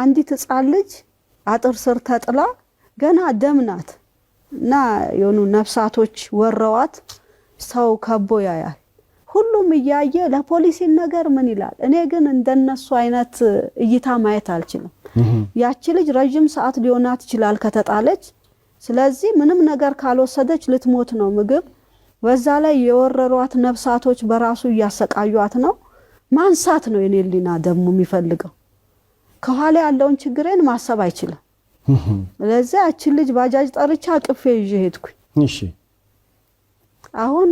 አንዲት ሕፃን ልጅ አጥር ስር ተጥላ ገና ደም ናት እና የሆኑ ነፍሳቶች ወረዋት ሰው ከቦ ያያል ሁሉም እያየ ለፖሊስ ነገር ምን ይላል እኔ ግን እንደነሱ አይነት እይታ ማየት አልችልም ያቺ ልጅ ረጅም ሰዓት ሊሆናት ይችላል ከተጣለች ስለዚህ ምንም ነገር ካልወሰደች ልትሞት ነው ምግብ በዛ ላይ የወረሯት ነፍሳቶች በራሱ ያሰቃዩት ነው ማንሳት ነው የኔሊና ደሙ የሚፈልገው ከኋላ ያለውን ችግሬን ማሰብ አይችልም ስለዚህ ያቺ ልጅ ባጃጅ ጠርቻ አቅፌ ይዤ ሄድኩኝ እሺ አሁን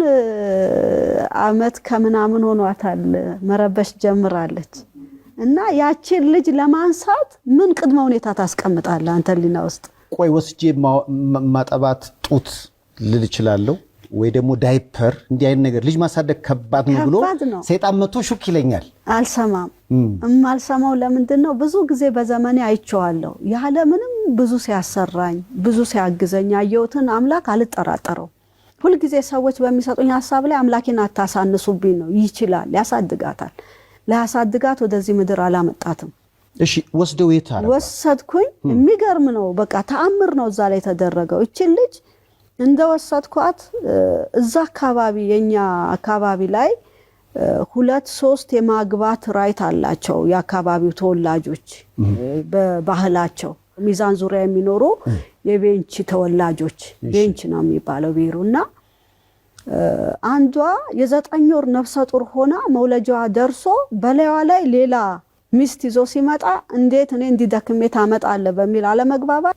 አመት ከምናምን ሆኗታል መረበሽ ጀምራለች እና ያቺ ልጅ ለማንሳት ምን ቅድመ ሁኔታ ታስቀምጣለህ አንተ ሊና ውስጥ ቆይ ወስጄ ማጠባት ጡት ልል ይችላልው ወይ ደግሞ ዳይፐር እንዲህ አይነት ነገር ልጅ ማሳደግ ከባድ ነው ብሎ ሰይጣን መቶ ሹክ ይለኛል አልሰማም አልሰማው ለምንድነው ብዙ ጊዜ በዘመኔ አይቼዋለሁ ያለ ምንም ብዙ ሲያሰራኝ ብዙ ሲያግዘኝ አየሁትን አምላክ አልጠራጠረው ሁሉ ጊዜ ሰዎች በሚሰጡኝ ሐሳብ ላይ አምላኬን አታሳንሱብኝ ነው ይችላል ያሳድጋታል ለያሳድጋት ወደዚህ ምድር አላመጣትም እሺ ወስደው የታረ ወሰድኩኝ የሚገርም ነው በቃ ተአምር ነው እዛ ላይ ተደረገው እቺ ልጅ እንደወሰድኳት እዛ አካባቢ የኛ አካባቢ ላይ 2-3 የማግባት ራይት አላቸው የአካባቢው ተወላጆች በባህላቸው ሚዛን ዙሪያ የሚኖሩ የቤንች ተወላጆች ቤንች ነው የሚባለው ቢሩና አንዷ የ9 ወር ነፍሰ ጡር ሆና መውለጃዋ ደርሶ በላይዋ ላይ ሌላ ሚስት ይዞ ሲመጣ እንዴት እኔ እንዲደክሜ ታመጣለ በሚል አለመግባባት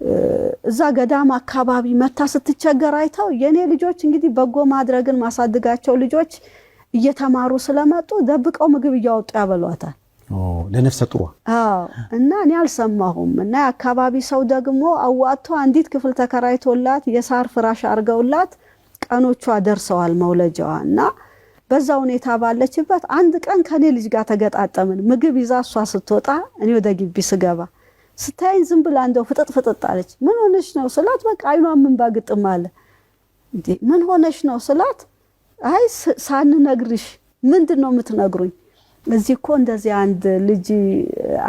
እዛ ገዳም አካባቢ መታ ስትቸገር አይተው የኔ ልጆች እንግዲህ በጎ ማድረግን ማሳድጋቸው ልጆች እየተማሩ ስለመጡ ደብቀው ምግብ እያወጡ ያበሏታል ለነፍሰ ጡሯ እና እኔ አልሰማሁም እና አካባቢ ሰው ደግሞ አዋጥቶ አንዲት ክፍል ተከራይቶላት የሳር ፍራሽ አርገውላት ቀኖቿ ደርሰዋል መውለጃዋና በዛ ሁኔታ ባለችበት አንድ ቀን ከኔ ልጅ ጋር ተገጣጠምን ምግብ ይዛ እሷ ስትወጣ እኔ ወደ ግቢ ስገባ ስታይ ዝም ብላ እንደው ፍጥጥ አለች ምን ሆነሽ ነው ስላት በቃ አይኗን ምን ባግጥም አለ እንዴ ምን ሆነሽ ነው ስላት አይ ሳንነግርሽ ምንድነው የምትነግሩኝ እዚህ እኮ እንደዚህ አንድ ልጅ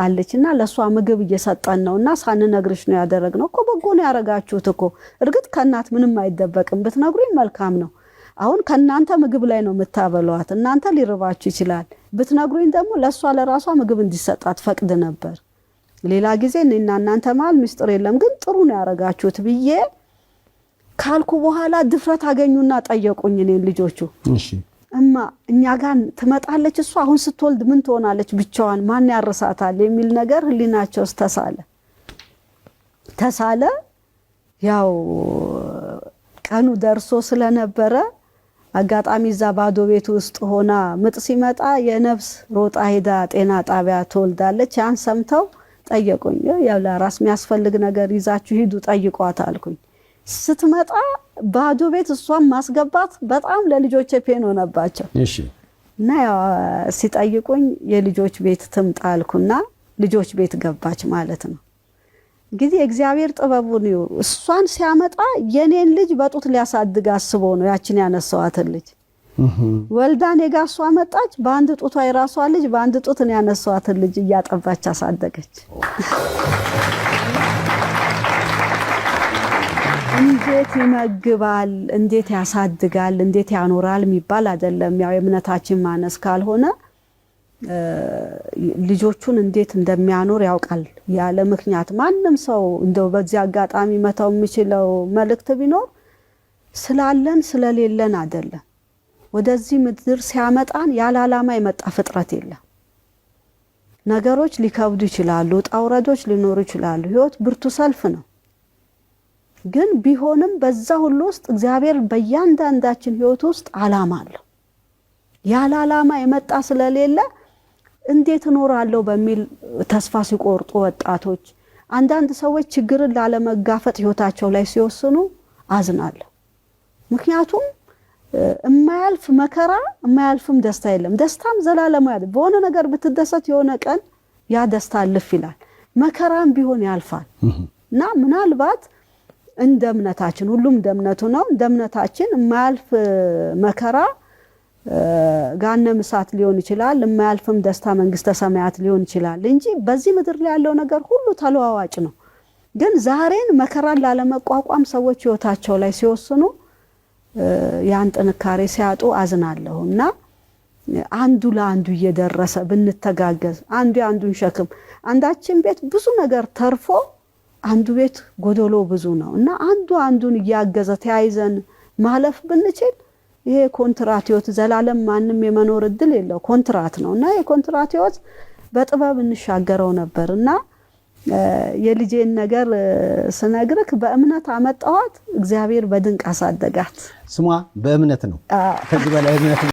አለችና ለሷ ምግብ እየሰጠን ነውና ሳንነግርሽ ነው ያደረግነው እኮ በጎ ነው ያረጋችሁት እኮ እርግጥ ከናት ምንም አይደበቅም ብትነግሩኝ መልካም ነው አሁን ከናንተ ምግብ ላይ ነው መታበሏት እናንተ ሊርባችሁ ይችላል ብትነግሩኝ ደግሞ ለሷ ለራሷ ምግብ እንዲሰጣት ፈቅድ ነበር ሌላ ጊዜ እኔና እናንተ ማል ሚስጥር የለም ግን ጥሩ ነው ያረጋችሁት ብዬ ካልኩ በኋላ ድፍረት አገኙና ጠየቁኝ እኔን ልጆቹ እሺ እማ እኛ ጋር ትመጣለች እሷ አሁን ስትወልድ ምን ትሆናለች ብቻዋን ማን ያርሳታል የሚል ነገር ህሊናቸው ተሳለ ያው ቀኑ ደርሶ ስለነበረ አጋጣሚ ዛ ባዶ ቤት ውስጥ ሆና ምጥ ሲመጣ የነፍስ ሮጣ ሄዳ ጤና ጣቢያ ትወልዳለች ያን ሰምተው ጠየቁኝ ያው ለራስ የሚያስፈልግ ነገር ይዛችሁ ሂዱ ጠይቋት አልኩኝ ስትመጣ ባዶ ቤት እሷን ማስገባት በጣም ለልጆቼ ፔን ሆነባቸው እሺ እና ያው ሲጠይቁኝ የልጆች ቤት ትምጣልኩና ልጆች ቤት ገባች ማለት ነው እንግዲህ እግዚአብሔር ጥበቡን ነው እሷን ሲያመጣ የኔን ልጅ በጡት ሊያሳድግ አስቦ ነው ያችን ያነሳዋት ልጅ ወልዳን የጋሷ መጣች በአንድ ጡቷ የራሷ ልጅ በአንድ ጡት ነው ያነሳዋት ልጅ እያጠባች አሳደገች እንዴት ይመግባል እንዴት ያሳድጋል እንዴት ያኖራል የሚባል አይደለም ያው የእምነታችን ማነስ ካልሆነ ልጆቹን እንዴት እንደሚያኖር ያውቃል ያለ ምክንያት ማንንም ሰው እንደው በዚህ አጋጣሚ መታው የሚችለው መልእክት ቢኖር ስላለን ስለሌለን አይደለም ወደዚህ ምድር ሲያመጣን ያለ ዓላማ የመጣ ፍጥረት የለም ነገሮች ሊከብዱ ይችላሉ ጣውረዶች ሊኖሩ ይችላሉ ህይወት ብርቱ ሰልፍ ነው ግን ቢሆንም በዛ ሁሉ ውስጥ እግዚአብሔር በእያንዳንዳችን ህይወት ውስጥ ዓላማ አለው ያለ ዓላማ የመጣ ስለሌለ እንዴት እኖራለሁ በሚል ተስፋ ሲቆርጡ ወጣቶች አንዳንድ ሰዎች ችግርን ላለመጋፈጥ ህይወታቸው ላይ ሲወስኑ አዝናለሁ ምክንያቱም የማያልፍ መከራ የማያልፍም ደስታ የለም ደስታም ዘላለማዊ አይደል በሆነ ነገር ብትደሰት የሆነ ቀን ያ ደስታ አልፍ ይላል መከራም ቢሆን ያልፋል እና ምናልባት እንደምነታችን ሁሉም እንደምነቱ ነው እንደምነታችን የማያልፍ መከራ ጋነም እሳት ሊሆን ይችላል የማያልፍም ደስታ መንግስተ ሰማያት ሊሆን ይችላል እንጂ በዚህ ምድር ላይ ያለው ነገር ሁሉ ተለዋዋጭ ነው ግን ዛሬን መከራን ላለመቋቋም ሰዎች ህይወታቸው ላይ ሲወስኑ ያን ጥንካሬ ሲያጡ አዝናለሁና አንዱ ለአንዱ እየደረሰ ብንተጋገዝ አንዱ አንዱን ሸክም አንዳችን ቤት ብዙ ነገር ተርፎ አንዱ ቤት ጎዶሎ ብዙ ነውና አንዱ አንዱን ያገዘ ተያይዘን ማለፍ ብንችል ይሄ ኮንትራት ህይወት ዘላለም ማንንም የመኖር እድል የለው ኮንትራት ነውና የኮንትራት ህይወት በጥበብ እንሻገረው ነበርና የልጄን ነገር ስነግርክ በእምነት አመጣዋት እግዚአብሔር በድንቅ አሳደጋት ስሟ በእምነት ነው ከዚህ በላይ እምነት